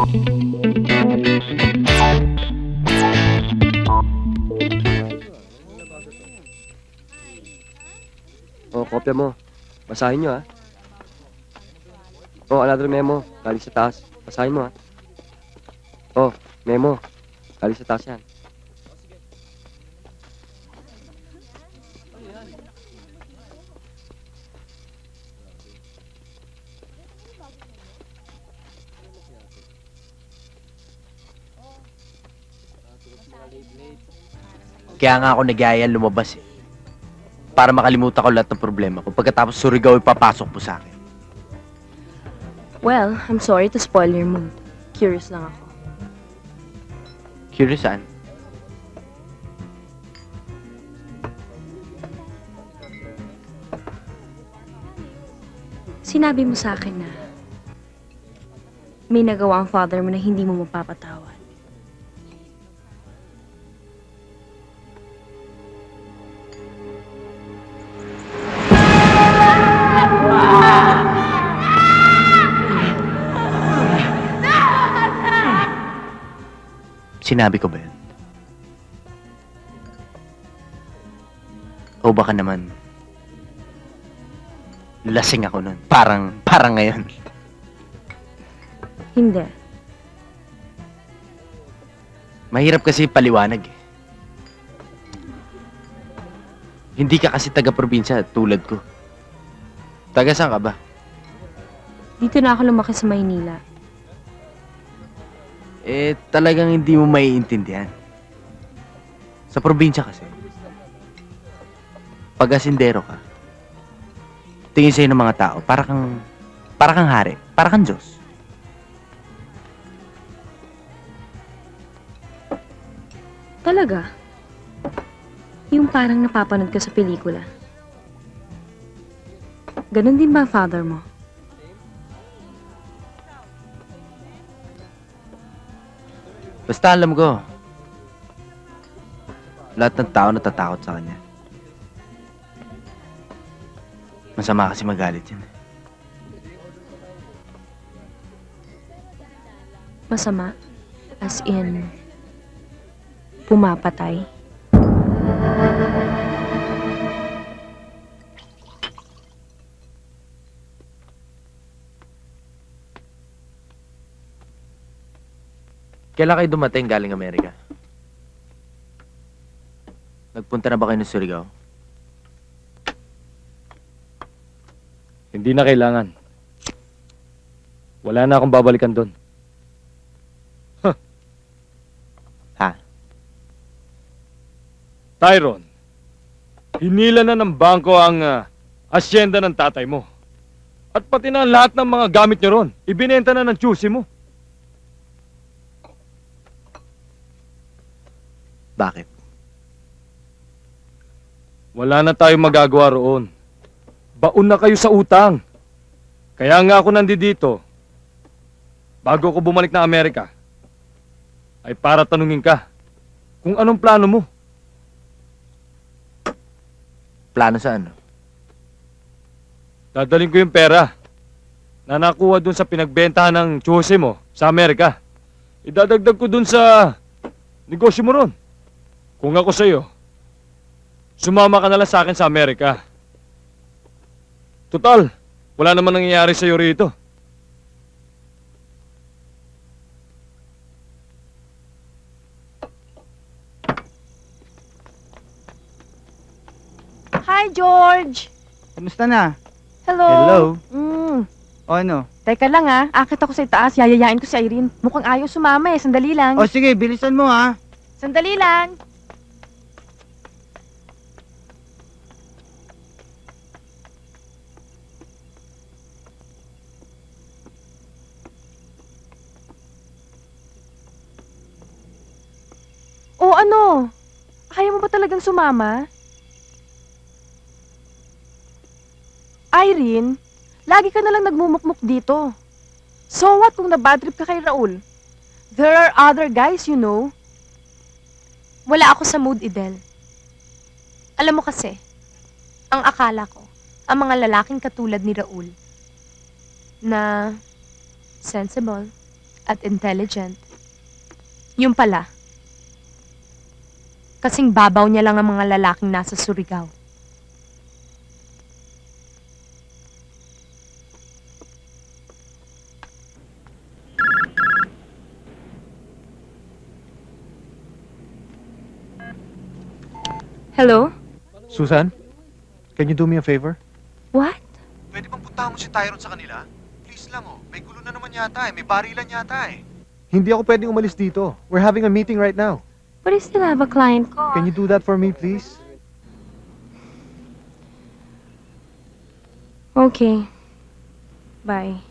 O, kopya mo. Basahin nyo, ha? O, another memo. Galing sa taas. Basahin mo, ha? O, memo. Galing sa taas yan. Kaya nga ako nag-aaya lumabas eh. Para makalimutan ko lahat ng problema ko. Pagkatapos Surigao ipapasok mo sa akin. Well, I'm sorry to spoil your mood. Curious lang ako. Curious saan? Sinabi mo sa akin na may nagawa ang father mo na hindi mo mapapatawad. Sinabi ko ba yun? O baka naman lasing ako nun. Parang ngayon. Hindi. Mahirap kasi paliwanag eh. Hindi ka kasi taga-probinsya tulad ko. Taga saan ka ba? Dito na ako lumaki sa Maynila. Eh, talagang hindi mo maiintindihan. Sa probinsya kasi, pag asindero ka, tingin sa'yo ng mga tao, para kang hari, para kang Diyos. Talaga? Yung parang napapanood ka sa pelikula. Ganon din ba ang father mo? Basta alam ko, lahat ng tao natatakot sa kanya. Masama kasi magalit yan. Masama? As in, pumapatay? Kailan kayo dumating galing Amerika? Nagpunta na ba kayo ng Surigao? Hindi na kailangan. Wala na akong babalikan doon. Ha? Tyron, hinila na ng bangko ang asyenda ng tatay mo. At pati na lahat ng mga gamit niyo ron. Ibinenta na ng tiyusi mo. Bakit? Wala na tayong magagawa roon. Baon na kayo sa utang. Kaya nga ako nandito, bago ako bumalik na Amerika, ay para tanungin ka kung anong plano mo. Plano sa ano? Dadalhin ko yung pera na nakuha dun sa pinagbentahan ng tiyusi mo sa Amerika. Idadagdag ko dun sa negosyo mo ron. Kung ako sa'yo, sumama ka na lang sa akin sa Amerika. Total, wala naman nangyayari sa'yo rito. Hi, George! Kumusta na? Hello! Hello? O ano? Teka lang akit ako sa itaas, yayayain ko si Irene. Mukhang ayaw sumama sandali lang. O sige, bilisan mo ha. Sandali lang! O ano? Ayaw mo ba talagang sumama? Irene, lagi ka nalang nagmumukmuk dito. So what kung nabadtrip ka kay Raul? There are other guys, you know. Wala ako sa mood, Idel. Alam mo kasi, ang akala ko, ang mga lalaking katulad ni Raul, na sensible, at intelligent. Yung pala, kasing babaw niya lang ang mga lalaking nasa Surigao. Hello? Susan, can you do me a favor? What? Pwede bang puntahan mo si Tyron sa kanila? Please lang oh, may gulo na naman yata eh, may barilan yata eh. Hindi ako pwedeng umalis dito. We're having a meeting right now. But I still have a client ko. Can you do that for me, please? Okay. Bye.